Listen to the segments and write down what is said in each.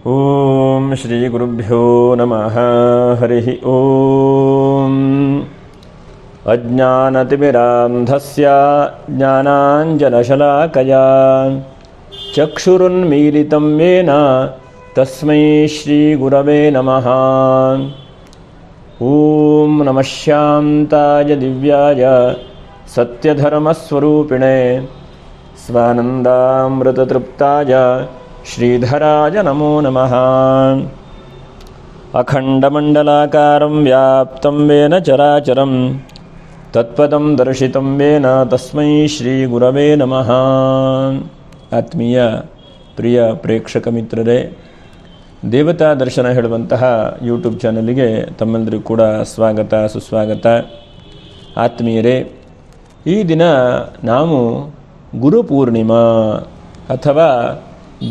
ಓಂ ಶ್ರೀ ಗುರುಭ್ಯೋ ನಮಃ. ಹರಿ ಓಂ. ಅಜ್ಞಾನತಿಮಿರಾಂಧಸ್ಯ ಜ್ಞಾನಾಂಜನಶಲಾಕಯಾ ಚಕ್ಷುರುನ್ಮೀಲಿತಂ ಯೇನ ತಸ್ಮೈ ಶ್ರೀ ಗುರವೇ ನಮಃ. ಓಂ ನಮಃ ಶಾಂತಾಯ ದಿವ್ಯಾಯ ಸತ್ಯಧರ್ಮಸ್ವರೂಪಿಣೆ ಸ್ವಾನಂದಾಮೃತತೃಪ್ತಾಯ ಶ್ರೀಧರಾಯ ನಮೋ ನಮಃ. ಅಖಂಡಮಂಡಲಾಕಾರಂ ವ್ಯಾಪ್ತಂ ವೇನ ಚರಾಚರಂ ತತ್ಪದಂ ದರ್ಶಿತಂ ವೇನ ತಸ್ಮೈ ಶ್ರೀ ಗುರವೇ ನಮಃ. ಆತ್ಮೀಯ ಪ್ರಿಯ ಪ್ರೇಕ್ಷಕ ಮಿತ್ರರೇ, ದೇವತಾ ದರ್ಶನ ಹೇಳುವಂತಹ ಯೂಟ್ಯೂಬ್ ಚಾನಲಿಗೆ ತಮ್ಮೆಲ್ಲರಿಗೂ ಕೂಡ ಸ್ವಾಗತ ಸುಸ್ವಾಗತ. ಆತ್ಮೀಯರೇ, ಈ ದಿನ ನಾವು ಗುರುಪೂರ್ಣಿಮಾ ಅಥವಾ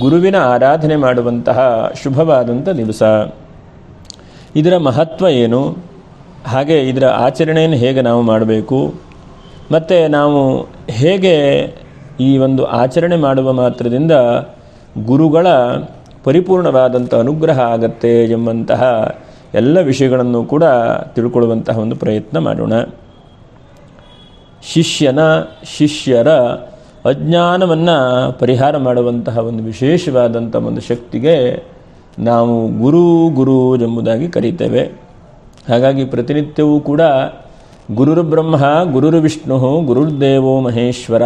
ಗುರುವಿನ ಆರಾಧನೆ ಮಾಡುವಂತಹ ಶುಭವಾದಂಥ ದಿವಸ. ಇದರ ಮಹತ್ವ ಏನು, ಹಾಗೆ ಇದರ ಆಚರಣೆಯನ್ನು ಹೇಗೆ ನಾವು ಮಾಡಬೇಕು, ಮತ್ತು ನಾವು ಹೇಗೆ ಈ ಒಂದು ಆಚರಣೆ ಮಾಡುವ ಮಾತ್ರದಿಂದ ಗುರುಗಳ ಪರಿಪೂರ್ಣವಾದಂಥ ಅನುಗ್ರಹ ಆಗತ್ತೆ ಎಂಬಂತಹ ಎಲ್ಲ ವಿಷಯಗಳನ್ನು ಕೂಡ ತಿಳ್ಕೊಳ್ಳುವಂತಹ ಒಂದು ಪ್ರಯತ್ನ ಮಾಡೋಣ. ಶಿಷ್ಯರ ಅಜ್ಞಾನವನ್ನು ಪರಿಹಾರ ಮಾಡುವಂತಹ ಒಂದು ವಿಶೇಷವಾದಂಥ ಒಂದು ಶಕ್ತಿಗೆ ನಾವು ಗುರು ಎಂಬುದಾಗಿ ಕರೀತೇವೆ. ಹಾಗಾಗಿ ಪ್ರತಿನಿತ್ಯವೂ ಕೂಡ ಗುರುರ್ಬ್ರಹ್ಮ ಗುರುರ್ವಿಷ್ಣು ಗುರುರ್ದೇವೋ ಮಹೇಶ್ವರ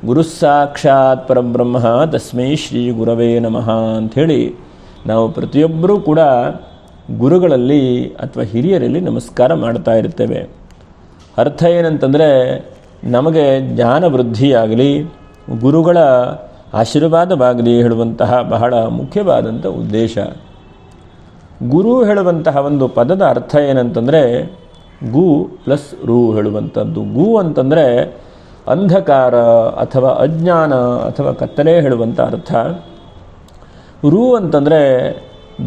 ಗುರುಸ್ಸಾಕ್ಷಾತ್ ಪರಬ್ರಹ್ಮ ತಸ್ಮೈ ಶ್ರೀ ಗುರವೇ ನಮಃ ಅಂಥೇಳಿ ನಾವು ಪ್ರತಿಯೊಬ್ಬರೂ ಕೂಡ ಗುರುಗಳಲ್ಲಿ ಅಥವಾ ಹಿರಿಯರಲ್ಲಿ ನಮಸ್ಕಾರ ಮಾಡ್ತಾ ಇರ್ತೇವೆ. ಅರ್ಥ ಏನಂತಂದರೆ, ನಮಗೆ ಜ್ಞಾನ ವೃದ್ಧಿಯಾಗಲಿ, ಗುರುಗಳ ಆಶೀರ್ವಾದವಾಗಲಿ ಹೇಳುವಂತಹ ಬಹಳ ಮುಖ್ಯವಾದಂಥ ಉದ್ದೇಶ. ಗುರು ಹೇಳುವಂತಹ ಒಂದು ಪದದ ಅರ್ಥ ಏನಂತಂದರೆ ಗು ಪ್ಲಸ್ ರು ಹೇಳುವಂಥದ್ದು. ಗು ಅಂತಂದರೆ ಅಂಧಕಾರ ಅಥವಾ ಅಜ್ಞಾನ ಅಥವಾ ಕತ್ತಲೆ ಹೇಳುವಂಥ ಅರ್ಥ. ರು ಅಂತಂದರೆ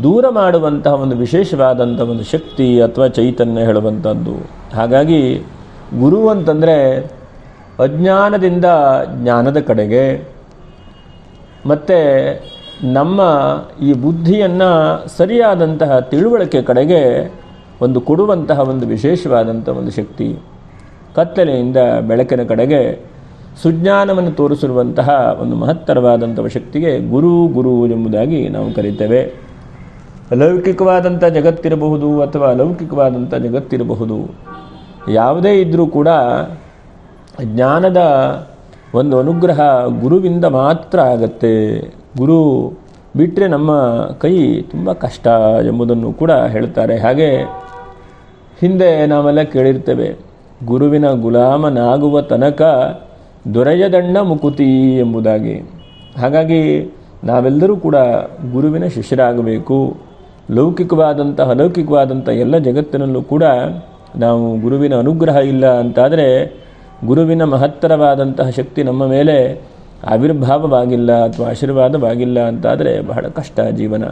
ದೂರ ಮಾಡುವಂತಹ ಒಂದು ವಿಶೇಷವಾದಂಥ ಒಂದು ಶಕ್ತಿ ಅಥವಾ ಚೈತನ್ಯ ಹೇಳುವಂಥದ್ದು. ಹಾಗಾಗಿ ಗುರು ಅಂತಂದರೆ ಅಜ್ಞಾನದಿಂದ ಜ್ಞಾನದ ಕಡೆಗೆ, ಮತ್ತು ನಮ್ಮ ಈ ಬುದ್ಧಿಯನ್ನು ಸರಿಯಾದಂತಹ ತಿಳುವಳಿಕೆ ಕಡೆಗೆ ಒಂದು ಕೊಡುವಂತಹ ಒಂದು ವಿಶೇಷವಾದಂಥ ಒಂದು ಶಕ್ತಿ. ಕತ್ತಲೆಯಿಂದ ಬೆಳಕಿನ ಕಡೆಗೆ ಸುಜ್ಞಾನವನ್ನು ತೋರಿಸಿರುವಂತಹ ಒಂದು ಮಹತ್ತರವಾದಂಥ ಶಕ್ತಿಗೆ ಗುರು ಎಂಬುದಾಗಿ ನಾವು ಕರೀತೇವೆ. ಲೌಕಿಕವಾದಂಥ ಜಗತ್ತಿರಬಹುದು ಅಥವಾ ಅಲೌಕಿಕವಾದಂಥ ಜಗತ್ತಿರಬಹುದು, ಯಾವುದೇ ಇದ್ದರೂ ಕೂಡ ಜ್ಞಾನದ ಒಂದು ಅನುಗ್ರಹ ಗುರುವಿಂದ ಮಾತ್ರ ಆಗತ್ತೆ. ಗುರು ಬಿಟ್ಟರೆ ನಮ್ಮ ಕೈ ತುಂಬ ಕಷ್ಟ ಎಂಬುದನ್ನು ಕೂಡ ಹೇಳ್ತಾರೆ. ಹಾಗೆ ಹಿಂದೆ ನಾವೆಲ್ಲ ಕೇಳಿರ್ತೇವೆ, ಗುರುವಿನ ಗುಲಾಮನಾಗುವ ತನಕ ದೊರೆಯದಣ್ಣ ಮುಕುತಿ ಎಂಬುದಾಗಿ. ಹಾಗಾಗಿ ನಾವೆಲ್ಲರೂ ಕೂಡ ಗುರುವಿನ ಶಿಷ್ಯರಾಗಬೇಕು. ಲೌಕಿಕವಾದಂಥ ಅಲೌಕಿಕವಾದಂಥ ಎಲ್ಲ ಜಗತ್ತಿನಲ್ಲೂ ಕೂಡ ನಾವು ಗುರುವಿನ ಅನುಗ್ರಹ ಇಲ್ಲ ಅಂತಾದರೆ, ಗುರುವಿನ ಮಹತ್ತರವಾದಂತಹ ಶಕ್ತಿ ನಮ್ಮ ಮೇಲೆ ಆವಿರ್ಭಾವವಾಗಿಲ್ಲ ಅಥವಾ ಆಶೀರ್ವಾದವಾಗಿಲ್ಲ ಅಂತಾದರೆ ಬಹಳ ಕಷ್ಟ ಜೀವನ.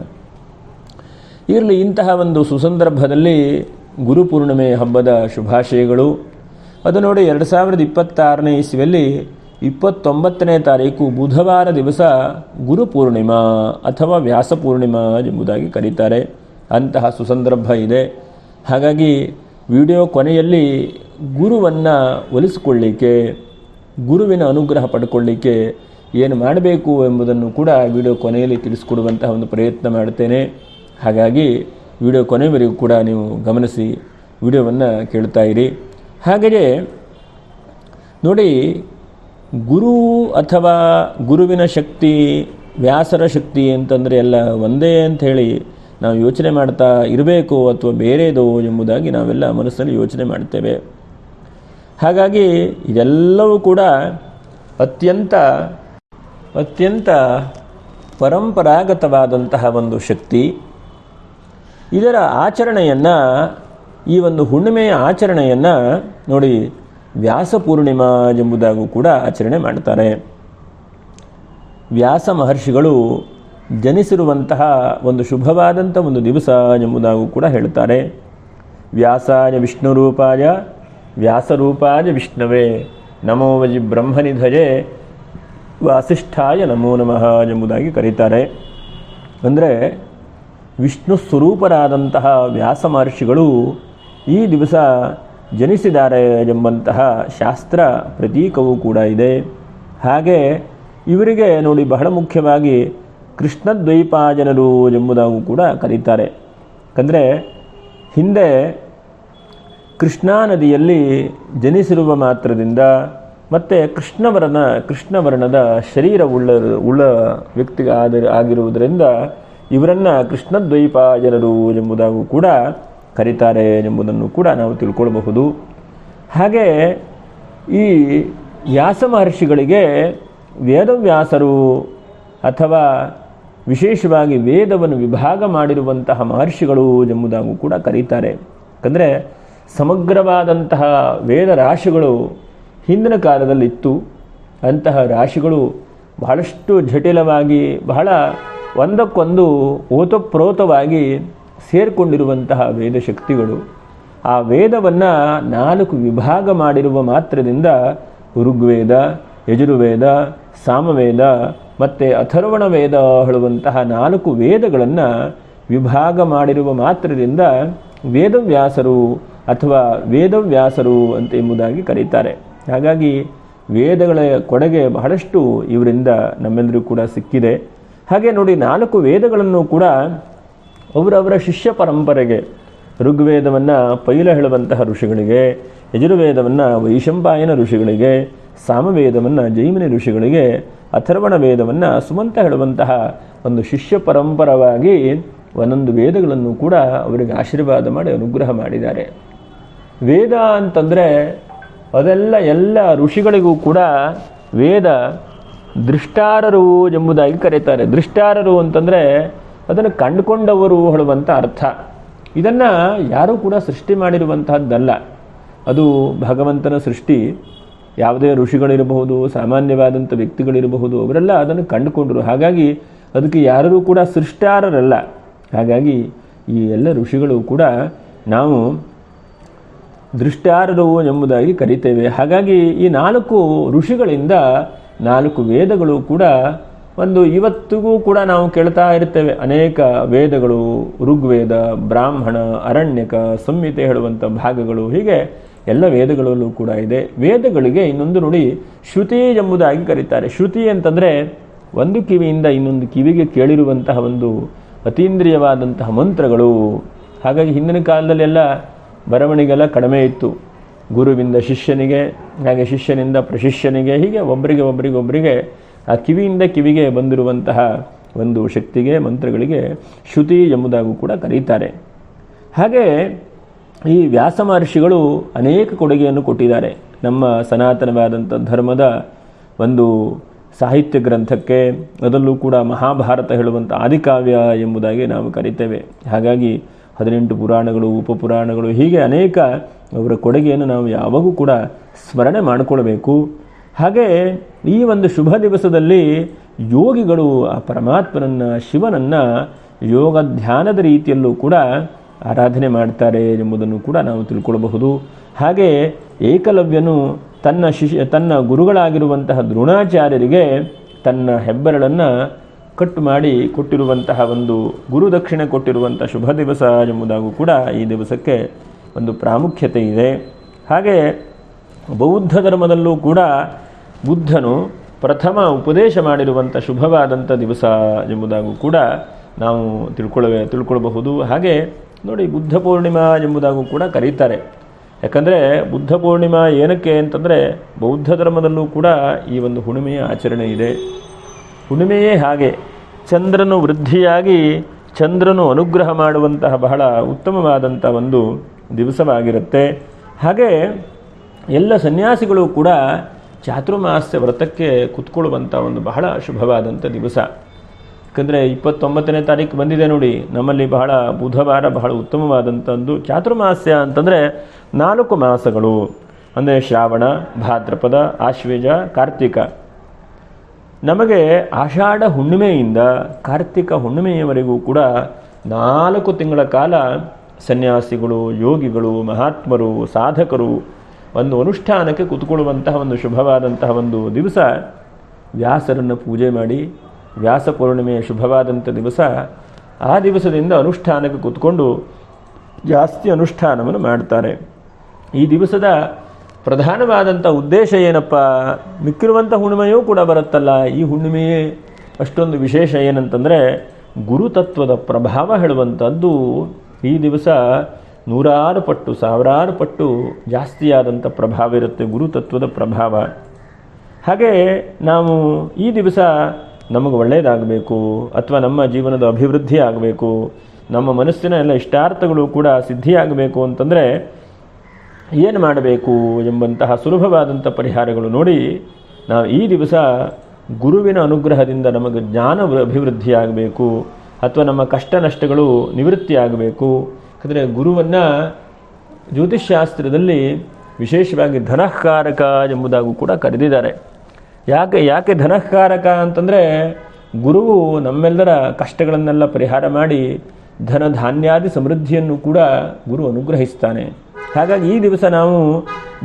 ಇರಲಿ, ಇಂತಹ ಒಂದು ಸುಸಂದರ್ಭದಲ್ಲಿ ಗುರುಪೂರ್ಣಿಮೆ ಹಬ್ಬದ ಶುಭಾಶಯಗಳು. ಅದು ನೋಡಿ, 2026ನೇ ಇಸ್ವಿಯಲ್ಲಿ 29ನೇ ತಾರೀಕು ಬುಧವಾರ ದಿವಸ ಗುರುಪೂರ್ಣಿಮಾ ಅಥವಾ ವ್ಯಾಸಪೂರ್ಣಿಮಾ ಎಂಬುದಾಗಿ ಕರೀತಾರೆ. ಅಂತಹ ಸುಸಂದರ್ಭ ಇದೆ. ಹಾಗಾಗಿ ವಿಡಿಯೋ ಕೊನೆಯಲ್ಲಿ ಗುರುವನ್ನು ಒಲಿಸಿಕೊಳ್ಳಿಕ್ಕೆ, ಗುರುವಿನ ಅನುಗ್ರಹ ಪಡ್ಕೊಳ್ಳಿಕ್ಕೆ ಏನು ಮಾಡಬೇಕು ಎಂಬುದನ್ನು ಕೂಡ ವಿಡಿಯೋ ಕೊನೆಯಲ್ಲಿ ತಿಳಿಸ್ಕೊಡುವಂತಹ ಒಂದು ಪ್ರಯತ್ನ ಮಾಡ್ತೇನೆ. ಹಾಗಾಗಿ ವಿಡಿಯೋ ಕೊನೆಯವರೆಗೂ ಕೂಡ ನೀವು ಗಮನಿಸಿ ವಿಡಿಯೋವನ್ನು ಕೇಳ್ತಾ ಇರಿ. ಹಾಗೆಯೇ ನೋಡಿ, ಗುರು ಅಥವಾ ಗುರುವಿನ ಶಕ್ತಿ, ವ್ಯಾಸರ ಶಕ್ತಿ ಅಂತಂದರೆ ಎಲ್ಲ ಒಂದೇ ಅಂಥೇಳಿ ನಾವು ಯೋಚನೆ ಮಾಡ್ತಾ ಇರಬೇಕು ಅಥವಾ ಬೇರೆದೋ ಎಂಬುದಾಗಿ ನಾವೆಲ್ಲ ಮನಸ್ಸಲ್ಲಿ ಯೋಚನೆ ಮಾಡ್ತೇವೆ. ಹಾಗಾಗಿ ಇದೆಲ್ಲವೂ ಕೂಡ ಅತ್ಯಂತ ಪರಂಪರಾಗತವಾದಂತಹ ಒಂದು ಶಕ್ತಿ. ಇದರ ಆಚರಣೆಯನ್ನು, ಈ ಒಂದು ಹುಣ್ಣಿಮೆಯ ಆಚರಣೆಯನ್ನು ನೋಡಿ ವ್ಯಾಸಪೂರ್ಣಿಮಾ ಎಂಬುದಾಗೂ ಕೂಡ ಆಚರಣೆ ಮಾಡ್ತಾರೆ. ವ್ಯಾಸ ಮಹರ್ಷಿಗಳು ಜನಿಸಿರುವಂತಹ ಒಂದು ಶುಭವಾದಂಥ ಒಂದು ದಿವಸ ಎಂಬುದಾಗೂ ಕೂಡ ಹೇಳ್ತಾರೆ. ವ್ಯಾಸಾಯ ವಿಷ್ಣುರೂಪಾಯ ವ್ಯಾಸರೂಪಾಯ ವಿಷ್ಣವೇ ನಮೋ ವಜಿ ಬ್ರಹ್ಮನಿಧಯೇ ವಾಸಿಷ್ಠಾಯ ನಮೋ ನಮಃ ಎಂಬುದಾಗಿ ಕರೀತಾರೆ. ಅಂದರೆ ವಿಷ್ಣು ಸ್ವರೂಪರಾದಂತಹ ವ್ಯಾಸ ಮಹರ್ಷಿಗಳು ಈ ದಿವಸ ಜನಿಸಿದ್ದಾರೆ ಎಂಬಂತಹ ಶಾಸ್ತ್ರ ಪ್ರತೀಕವೂ ಕೂಡ ಇದೆ. ಹಾಗೆ ಇವರಿಗೆ ನೋಡಿ ಬಹಳ ಮುಖ್ಯವಾಗಿ ಕೃಷ್ಣದ್ವೈಪಾಯನರು ಎಂಬುದಾಗೂ ಕೂಡ ಕರೀತಾರೆ. ಯಾಕಂದರೆ ಹಿಂದೆ ಕೃಷ್ಣಾ ನದಿಯಲ್ಲಿ ಜನಿಸಿರುವ ಮಾತ್ರದಿಂದ ಮತ್ತು ಕೃಷ್ಣವರ್ಣದ ಶರೀರ ಉಳ್ಳ ವ್ಯಕ್ತಿಗೆ ಆಗಿರುವುದರಿಂದ ಇವರನ್ನು ಕೃಷ್ಣದ್ವೈಪಾಯನರು ಎಂಬುದಾಗೂ ಕೂಡ ಕರೀತಾರೆ ಎಂಬುದನ್ನು ಕೂಡ ನಾವು ತಿಳ್ಕೊಳ್ಬಹುದು. ಹಾಗೆ ಈ ವ್ಯಾಸ ಮಹರ್ಷಿಗಳಿಗೆ ವೇದವ್ಯಾಸರು ಅಥವಾ ವಿಶೇಷವಾಗಿ ವೇದವನ್ನು ವಿಭಾಗ ಮಾಡಿರುವಂತಹ ಮಹರ್ಷಿಗಳು ಎಂಬುದಾಗೂ ಕೂಡ ಕರೀತಾರೆ. ಯಾಕಂದರೆ ಸಮಗ್ರವಾದಂತಹ ವೇದ ರಾಶಿಗಳು ಹಿಂದಿನ ಕಾಲದಲ್ಲಿತ್ತು. ಅಂತಹ ರಾಶಿಗಳು ಬಹಳಷ್ಟು ಜಟಿಲವಾಗಿ ಬಹಳ ಒಂದಕ್ಕೊಂದು ಓತಪ್ರೋತವಾಗಿ ಸೇರಿಕೊಂಡಿರುವಂತಹ ವೇದಶಕ್ತಿಗಳು. ಆ ವೇದವನ್ನು 4 ವಿಭಾಗ ಮಾಡಿರುವ ಮಾತ್ರದಿಂದ ಋಗ್ವೇದ, ಯಜುರ್ವೇದ, ಸಾಮವೇದ ಮತ್ತು ಅಥರ್ವಣ ವೇದ ಹೇಳುವಂತಹ 4 ವೇದಗಳನ್ನು ವಿಭಾಗ ಮಾಡಿರುವ ಮಾತ್ರದಿಂದ ವೇದವ್ಯಾಸರು ಅಥವಾ ವೇದವ್ಯಾಸರು ಅಂತ ಎಂಬುದಾಗಿ ಕರೀತಾರೆ. ಹಾಗಾಗಿ ವೇದಗಳ ಕೊಡುಗೆ ಬಹಳಷ್ಟು ಇವರಿಂದ ನಮ್ಮೆಲ್ಲರಿಗೂ ಕೂಡ ಸಿಕ್ಕಿದೆ. ಹಾಗೆ ನೋಡಿ 4 ವೇದಗಳನ್ನು ಕೂಡ ಅವರವರ ಶಿಷ್ಯ ಪರಂಪರೆಗೆ, ಋಗ್ವೇದವನ್ನು ಪೈಲ ಹೇಳುವಂತಹ ಋಷಿಗಳಿಗೆ, ಯಜುರ್ವೇದವನ್ನು ವೈಶಂಪಾಯನ ಋಷಿಗಳಿಗೆ, ಸಾಮವೇದವನ್ನು ಜೈಮಿನಿ ಋಷಿಗಳಿಗೆ, ಅಥರ್ವಣ ವೇದವನ್ನು ಸುಮಂತ ಹೇಳುವಂತಹ ಒಂದು ಶಿಷ್ಯ ಪರಂಪರವಾಗಿ ಒಂದೊಂದು ವೇದಗಳನ್ನು ಕೂಡ ಅವರಿಗೆ ಆಶೀರ್ವಾದ ಮಾಡಿ ಅನುಗ್ರಹ ಮಾಡಿದ್ದಾರೆ. ವೇದ ಅಂತಂದರೆ ಅದೆಲ್ಲ ಎಲ್ಲ ಋಷಿಗಳಿಗೂ ಕೂಡ ವೇದ ದೃಷ್ಟಾರರು ಎಂಬುದಾಗಿ ಕರೀತಾರೆ. ದೃಷ್ಟಾರರು ಅಂತಂದರೆ ಅದನ್ನು ಕಂಡುಕೊಂಡವರು ಹೇಳುವಂಥ ಅರ್ಥ. ಇದನ್ನು ಯಾರೂ ಕೂಡ ಸೃಷ್ಟಿ ಮಾಡಿರುವಂತಹದ್ದಲ್ಲ, ಅದು ಭಗವಂತನ ಸೃಷ್ಟಿ. ಯಾವುದೇ ಋಷಿಗಳಿರಬಹುದು, ಸಾಮಾನ್ಯವಾದಂಥ ವ್ಯಕ್ತಿಗಳಿರಬಹುದು, ಅವರೆಲ್ಲ ಅದನ್ನು ಕಂಡುಕೊಂಡರು. ಹಾಗಾಗಿ ಅದಕ್ಕೆ ಯಾರೂ ಕೂಡ ಸೃಷ್ಟಾರರಲ್ಲ. ಹಾಗಾಗಿ ಈ ಎಲ್ಲ ಋಷಿಗಳು ಕೂಡ ನಾವು ದೃಷ್ಟಾರರು ಎಂಬುದಾಗಿ ಕರಿತೇವೆ. ಹಾಗಾಗಿ ಈ 4 ಋಷಿಗಳಿಂದ 4 ವೇದಗಳು ಕೂಡ ಇವತ್ತಿಗೂ ಕೂಡ ನಾವು ಕೇಳ್ತಾ ಇರ್ತೇವೆ. ಅನೇಕ ವೇದಗಳು, ಋಗ್ವೇದ, ಬ್ರಾಹ್ಮಣ, ಅರಣ್ಯಕ, ಸಂಹಿತೆ ಹೇಳುವಂಥ ಭಾಗಗಳು, ಹೀಗೆ ಎಲ್ಲ ವೇದಗಳಲ್ಲೂ ಕೂಡ ಇದೆ. ವೇದಗಳಿಗೆ ಇನ್ನೊಂದು ನೋಡಿ ಶ್ರುತಿ ಎಂಬುದಾಗಿ ಕರೀತಾರೆ. ಶ್ರುತಿ ಅಂತಂದರೆ ಒಂದು ಕಿವಿಯಿಂದ ಇನ್ನೊಂದು ಕಿವಿಗೆ ಕೇಳಿರುವಂತಹ ಒಂದು ಅತೀಂದ್ರಿಯವಾದಂತಹ ಮಂತ್ರಗಳು. ಹಾಗಾಗಿ ಹಿಂದಿನ ಕಾಲದಲ್ಲೆಲ್ಲ ಬರವಣಿಗೆಲ್ಲ ಕಡಿಮೆ ಇತ್ತು. ಗುರುವಿಂದ ಶಿಷ್ಯನಿಗೆ, ಹಾಗೆ ಶಿಷ್ಯನಿಂದ ಪ್ರಶಿಷ್ಯನಿಗೆ, ಹೀಗೆ ಒಬ್ಬರಿಗೆ ಆ ಕಿವಿಯಿಂದ ಕಿವಿಗೆ ಬಂದಿರುವಂತಹ ಒಂದು ಶಕ್ತಿಗೆ, ಮಂತ್ರಗಳಿಗೆ ಶ್ರುತಿ ಎಂಬುದಾಗೂ ಕೂಡ ಕರೀತಾರೆ. ಹಾಗೆ ಈ ವ್ಯಾಸ ಮಹರ್ಷಿಗಳು ಅನೇಕ ಕೊಡುಗೆಯನ್ನು ಕೊಟ್ಟಿದ್ದಾರೆ ನಮ್ಮ ಸನಾತನವಾದಂಥ ಧರ್ಮದ ಒಂದು ಸಾಹಿತ್ಯ ಗ್ರಂಥಕ್ಕೆ. ಅದರಲ್ಲೂ ಕೂಡ ಮಹಾಭಾರತ ಹೇಳುವಂಥ ಆದಿಕಾವ್ಯ ಎಂಬುದಾಗಿ ನಾವು ಕರಿತೇವೆ. ಹಾಗಾಗಿ 18 ಪುರಾಣಗಳು, ಉಪಪುರಾಣಗಳು, ಹೀಗೆ ಅನೇಕ ಅವರ ಕೊಡುಗೆಯನ್ನು ನಾವು ಯಾವಾಗೂ ಕೂಡ ಸ್ಮರಣೆ ಮಾಡಿಕೊಳ್ಬೇಕು. ಹಾಗೆ ಈ ಒಂದು ಶುಭ ದಿವಸದಲ್ಲಿ ಯೋಗಿಗಳು ಆ ಪರಮಾತ್ಮನನ್ನು, ಶಿವನನ್ನು ಯೋಗ ಧ್ಯಾನದ ರೀತಿಯಲ್ಲೂ ಕೂಡ ಆರಾಧನೆ ಮಾಡ್ತಾರೆ ಎಂಬುದನ್ನು ಕೂಡ ನಾವು ತಿಳ್ಕೊಳ್ಳಬಹುದು. ಹಾಗೆ ಏಕಲವ್ಯನು ತನ್ನ ಗುರುಗಳಾಗಿರುವಂತಹ ದ್ರೋಣಾಚಾರ್ಯರಿಗೆ ತನ್ನ ಹೆಬ್ಬೆರಳನ್ನು ಕಟ್ಟು ಮಾಡಿ ಕೊಟ್ಟಿರುವಂತಹ ಒಂದು ಗುರುದಕ್ಷಿಣೆ ಕೊಟ್ಟಿರುವಂಥ ಶುಭ ದಿವಸ ಎಂಬುದಾಗೂ ಕೂಡ ಈ ದಿವಸಕ್ಕೆ ಒಂದು ಪ್ರಾಮುಖ್ಯತೆ ಇದೆ. ಹಾಗೆ ಬೌದ್ಧ ಧರ್ಮದಲ್ಲೂ ಕೂಡ ಬುದ್ಧನು ಪ್ರಥಮ ಉಪದೇಶ ಮಾಡಿರುವಂಥ ಶುಭವಾದಂಥ ದಿವಸ ಎಂಬುದಾಗೂ ಕೂಡ ನಾವು ತಿಳ್ಕೊಳ್ಬಹುದು. ಹಾಗೆ ನೋಡಿ ಬುದ್ಧ ಪೂರ್ಣಿಮಾ ಎಂಬುದಾಗೂ ಕೂಡ ಕರೀತಾರೆ. ಯಾಕಂದರೆ ಬುದ್ಧ ಪೂರ್ಣಿಮಾ ಏನಕ್ಕೆ ಅಂತಂದರೆ ಬೌದ್ಧ ಧರ್ಮದಲ್ಲೂ ಕೂಡ ಈ ಒಂದು ಹುಣ್ಣಿಮೆಯ ಆಚರಣೆ ಇದೆ. ಹುಣ್ಣಿಮೆಯೇ ಹಾಗೆ ಚಂದ್ರನು ವೃದ್ಧಿಯಾಗಿ ಚಂದ್ರನು ಅನುಗ್ರಹ ಮಾಡುವಂತಹ ಬಹಳ ಉತ್ತಮವಾದಂಥ ಒಂದು ದಿವಸವಾಗಿರುತ್ತೆ. ಹಾಗೆ ಎಲ್ಲ ಸನ್ಯಾಸಿಗಳು ಕೂಡ ಚಾತುರ್ಮಾಸ್ಯ ವ್ರತಕ್ಕೆ ಕೂತ್ಕೊಳ್ಳುವಂಥ ಒಂದು ಬಹಳ ಶುಭವಾದಂಥ ದಿವಸ. ಯಾಕಂದರೆ 29ನೇ ತಾರೀಕು ಬಂದಿದೆ ನೋಡಿ, ನಮ್ಮಲ್ಲಿ ಬಹಳ ಬುಧವಾರ ಬಹಳ ಉತ್ತಮವಾದಂಥದ್ದು. ಚಾತುರ್ಮಾಸ್ಯ ಅಂತಂದರೆ 4 ಮಾಸಗಳು, ಅಂದರೆ ಶ್ರಾವಣ, ಭಾದ್ರಪದ, ಆಶ್ವೇಜ, ಕಾರ್ತಿಕ. ನಮಗೆ ಆಷಾಢ ಹುಣ್ಣಿಮೆಯಿಂದ ಕಾರ್ತಿಕ ಹುಣ್ಣಿಮೆಯವರೆಗೂ ಕೂಡ 4 ತಿಂಗಳ ಕಾಲ ಸನ್ಯಾಸಿಗಳು, ಯೋಗಿಗಳು, ಮಹಾತ್ಮರು, ಸಾಧಕರು ಒಂದು ಅನುಷ್ಠಾನಕ್ಕೆ ಕೂತ್ಕೊಳ್ಳುವಂತಹ ಒಂದು ಶುಭವಾದಂತಹ ಒಂದು ದಿವಸ. ವ್ಯಾಸರನ್ನು ಪೂಜೆ ಮಾಡಿ, ವ್ಯಾಸ ಪೂರ್ಣಿಮೆಯ ಶುಭವಾದಂಥ ದಿವಸ. ಆ ದಿವಸದಿಂದ ಅನುಷ್ಠಾನಕ್ಕೆ ಕೂತ್ಕೊಂಡು ಜಾಸ್ತಿ ಅನುಷ್ಠಾನವನ್ನು ಮಾಡ್ತಾರೆ. ಈ ದಿವಸದ ಪ್ರಧಾನವಾದಂಥ ಉದ್ದೇಶ ಏನಪ್ಪ, ಮಿಕ್ಕಿರುವಂಥ ಹುಣ್ಣಿಮೆಯೂ ಕೂಡ ಬರುತ್ತಲ್ಲ, ಈ ಹುಣ್ಣಿಮೆಯೇ ಅಷ್ಟೊಂದು ವಿಶೇಷ ಏನಂತಂದರೆ ಗುರುತತ್ವದ ಪ್ರಭಾವ ಹೇಳುವಂಥದ್ದು ಈ ದಿವಸ ನೂರಾರು ಪಟ್ಟು ಸಾವಿರಾರು ಪಟ್ಟು ಜಾಸ್ತಿಯಾದಂಥ ಪ್ರಭಾವ ಇರುತ್ತೆ, ಗುರುತತ್ವದ ಪ್ರಭಾವ. ಹಾಗೆ ನಾವು ಈ ದಿವಸ ನಮಗೆ ಒಳ್ಳೆಯದಾಗಬೇಕು ಅಥವಾ ನಮ್ಮ ಜೀವನದ ಅಭಿವೃದ್ಧಿ ಆಗಬೇಕು, ನಮ್ಮ ಮನಸ್ಸಿನ ಎಲ್ಲ ಇಷ್ಟಾರ್ಥಗಳು ಕೂಡ ಸಿದ್ಧಿಯಾಗಬೇಕು ಅಂತಂದರೆ ಏನು ಮಾಡಬೇಕು ಎಂಬಂತಹ ಸುಲಭವಾದಂಥ ಪರಿಹಾರಗಳು ನೋಡಿ ನಾವು ಈ ದಿವಸ ಗುರುವಿನ ಅನುಗ್ರಹದಿಂದ ನಮಗೆ ಜ್ಞಾನ ಅಭಿವೃದ್ಧಿ ಆಗಬೇಕು ಅಥವಾ ನಮ್ಮ ಕಷ್ಟ ನಷ್ಟಗಳು ನಿವೃತ್ತಿ ಆಗಬೇಕು. ಯಾಕಂದರೆ ಗುರುವನ್ನು ಜ್ಯೋತಿಷ್ಶಾಸ್ತ್ರದಲ್ಲಿ ವಿಶೇಷವಾಗಿ ಧನಕಾರಕ ಎಂಬುದಾಗೂ ಕೂಡ ಕರೆದಿದ್ದಾರೆ. ಯಾಕೆ ಧನಕಾರಕ ಅಂತಂದರೆ ಗುರುವು ನಮ್ಮೆಲ್ಲರ ಕಷ್ಟಗಳನ್ನೆಲ್ಲ ಪರಿಹಾರ ಮಾಡಿ ಧನ ಧಾನ್ಯಾದಿ ಸಮೃದ್ಧಿಯನ್ನು ಕೂಡ ಗುರು ಅನುಗ್ರಹಿಸ್ತಾನೆ. ಹಾಗಾಗಿ ಈ ದಿವಸ ನಾವು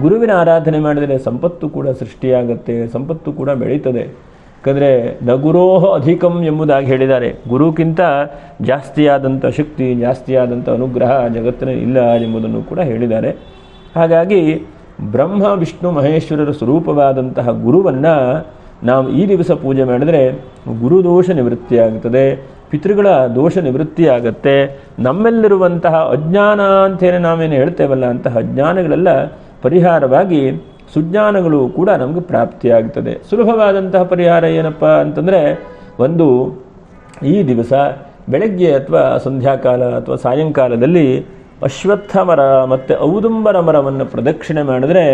ಗುರುವಿನ ಆರಾಧನೆ ಮಾಡಿದರೆ ಸಂಪತ್ತು ಕೂಡ ಸೃಷ್ಟಿಯಾಗುತ್ತೆ, ಸಂಪತ್ತು ಕೂಡ ಬೆಳೀತದೆ. ಯಾಕಂದರೆ ನ ಗುರೋಹ ಅಧಿಕಂ ಎಂಬುದಾಗಿ ಹೇಳಿದ್ದಾರೆ. ಗುರುಕ್ಕಿಂತ ಜಾಸ್ತಿಯಾದಂಥ ಶಕ್ತಿ, ಜಾಸ್ತಿಯಾದಂಥ ಅನುಗ್ರಹ ಜಗತ್ತಿನ ಇಲ್ಲ ಎಂಬುದನ್ನು ಕೂಡ ಹೇಳಿದ್ದಾರೆ. ಹಾಗಾಗಿ ಬ್ರಹ್ಮ ವಿಷ್ಣು ಮಹೇಶ್ವರರ ಸ್ವರೂಪವಾದಂತಹ ಗುರುವನ್ನು ನಾವು ಈ ದಿವಸ ಪೂಜೆ ಮಾಡಿದರೆ ಗುರುದೋಷ ನಿವೃತ್ತಿಯಾಗುತ್ತದೆ, ಪಿತೃಗಳ ದೋಷ ನಿವೃತ್ತಿಯಾಗತ್ತೆ. ನಮ್ಮೆಲ್ಲಿರುವಂತಹ ಅಜ್ಞಾನ ಅಂತೇನೆ ನಾವೇನು ಹೇಳ್ತೇವಲ್ಲ, ಅಂತಹ ಅಜ್ಞಾನಗಳೆಲ್ಲ ಪರಿಹಾರವಾಗಿ ಸುಜ್ಞಾನಗಳು ಕೂಡ ನಮಗೆ ಪ್ರಾಪ್ತಿಯಾಗುತ್ತದೆ. ಸುಲಭವಾದಂತಹ ಪರಿಹಾರ ಏನಪ್ಪ ಅಂತಂದರೆ, ಒಂದು ಈ ದಿವಸ ಬೆಳಗ್ಗೆ ಅಥವಾ ಸಂಧ್ಯಾಕಾಲ ಅಥವಾ ಸಾಯಂಕಾಲದಲ್ಲಿ ಅಶ್ವತ್ಥ ಮರ ಮತ್ತು ಔದುಂಬರ ಮರವನ್ನು ಪ್ರದಕ್ಷಿಣೆ ಮಾಡಿದ್ರೆ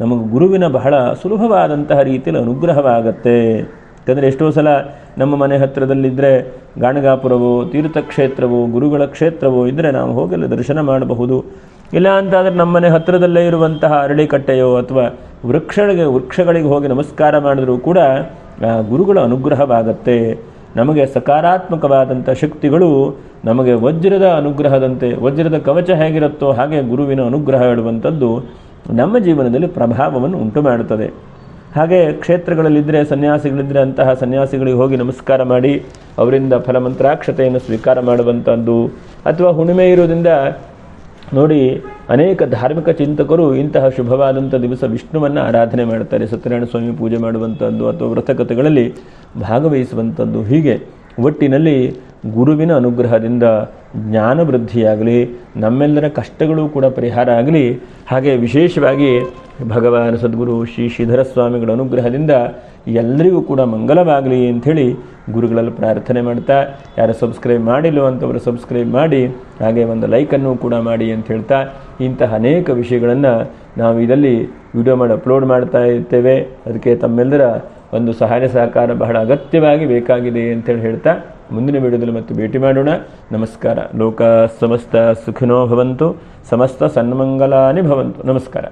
ನಮಗೆ ಗುರುವಿನ ಬಹಳ ಸುಲಭವಾದಂತಹ ರೀತಿಯಲ್ಲಿ ಅನುಗ್ರಹವಾಗತ್ತೆ. ಯಾಕಂದರೆ ಎಷ್ಟೋ ಸಲ ನಮ್ಮ ಮನೆ ಹತ್ತಿರದಲ್ಲಿದ್ದರೆ ಗಾಣಗಾಪುರವೋ ತೀರ್ಥಕ್ಷೇತ್ರವೋ ಗುರುಗಳ ಕ್ಷೇತ್ರವೋ ಇದ್ದರೆ ನಾವು ಹೋಗಲು ದರ್ಶನ ಮಾಡಬಹುದು. ಇಲ್ಲ ಅಂತಾದರೆ ನಮ್ಮನೆ ಹತ್ತಿರದಲ್ಲೇ ಇರುವಂತಹ ಅರಳಿಕಟ್ಟೆಯೋ ಅಥವಾ ವೃಕ್ಷಗಳಿಗೆ ಹೋಗಿ ನಮಸ್ಕಾರ ಮಾಡಿದರೂ ಕೂಡ ಗುರುಗಳ ಅನುಗ್ರಹವಾಗತ್ತೆ. ನಮಗೆ ಸಕಾರಾತ್ಮಕವಾದಂಥ ಶಕ್ತಿಗಳು ನಮಗೆ ವಜ್ರದ ಅನುಗ್ರಹದಂತೆ, ವಜ್ರದ ಕವಚ ಹೇಗಿರುತ್ತೋ ಹಾಗೆ ಗುರುವಿನ ಅನುಗ್ರಹ ಹೇಳುವಂಥದ್ದು ನಮ್ಮ ಜೀವನದಲ್ಲಿ ಪ್ರಭಾವವನ್ನು ಉಂಟು ಮಾಡುತ್ತದೆ. ಹಾಗೆ ಕ್ಷೇತ್ರಗಳಲ್ಲಿದ್ದರೆ ಸನ್ಯಾಸಿಗಳಿದ್ದರೆ ಅಂತಹ ಸನ್ಯಾಸಿಗಳಿಗೆ ಹೋಗಿ ನಮಸ್ಕಾರ ಮಾಡಿ ಅವರಿಂದ ಫಲಮಂತ್ರಾಕ್ಷತೆಯನ್ನು ಸ್ವೀಕಾರ ಮಾಡುವಂಥದ್ದು. ಅಥವಾ ಹುಣ್ಣಿಮೆ ಇರೋದ್ರಿಂದ ನೋಡಿ ಅನೇಕ ಧಾರ್ಮಿಕ ಚಿಂತಕರು ಇಂತಹ ಶುಭವಾದಂಥ ದಿವಸ ವಿಷ್ಣುವನ್ನು ಆರಾಧನೆ ಮಾಡ್ತಾರೆ, ಸತ್ಯನಾರಾಯಣ ಸ್ವಾಮಿ ಪೂಜೆ ಮಾಡುವಂಥದ್ದು ಅಥವಾ ವ್ರತಕಥೆಗಳಲ್ಲಿ ಭಾಗವಹಿಸುವಂಥದ್ದು. ಹೀಗೆ ಒಟ್ಟಿನಲ್ಲಿ ಗುರುವಿನ ಅನುಗ್ರಹದಿಂದ ಜ್ಞಾನ ವೃದ್ಧಿಯಾಗಲಿ, ನಮ್ಮೆಲ್ಲರ ಕಷ್ಟಗಳು ಕೂಡ ಪರಿಹಾರ ಆಗಲಿ. ಹಾಗೆ ವಿಶೇಷವಾಗಿ ಭಗವಾನ್ ಸದ್ಗುರು ಶ್ರೀ ಶ್ರೀಧರ ಸ್ವಾಮಿಗಳ ಅನುಗ್ರಹದಿಂದ ಎಲ್ಲರಿಗೂ ಕೂಡ ಮಂಗಲವಾಗಲಿ ಅಂಥೇಳಿ ಗುರುಗಳಲ್ಲಿ ಪ್ರಾರ್ಥನೆ ಮಾಡ್ತಾ, ಯಾರು ಸಬ್ಸ್ಕ್ರೈಬ್ ಮಾಡಿಲ್ಲೋ ಅಂಥವರು ಸಬ್ಸ್ಕ್ರೈಬ್ ಮಾಡಿ, ಹಾಗೆ ಒಂದು ಲೈಕನ್ನು ಕೂಡ ಮಾಡಿ ಅಂತ ಹೇಳ್ತಾ, ಇಂತಹ ಅನೇಕ ವಿಷಯಗಳನ್ನು ನಾವು ಇದರಲ್ಲಿ ವಿಡಿಯೋ ಮಾಡಿ ಅಪ್ಲೋಡ್ ಮಾಡ್ತಾ ಇರ್ತೇವೆ. ಅದಕ್ಕೆ ತಮ್ಮೆಲ್ಲರ ಒಂದು ಸಹಾಯ ಸಹಕಾರ ಬಹಳ ಅಗತ್ಯವಾಗಿ ಬೇಕಾಗಿದೆ ಅಂತೇಳಿ ಹೇಳ್ತಾ ಮುಂದಿನ ವಿಡಿಯೋದಲ್ಲಿ ಮತ್ತೆ ಭೇಟಿ ಮಾಡೋಣ. ನಮಸ್ಕಾರ. ಲೋಕ ಸಮಸ್ತ ಸುಖಿನೋ ಭವಂತು, ಸಮಸ್ತ ಸನ್ಮಂಗಲಾನಿ ಭವಂತು. ನಮಸ್ಕಾರ.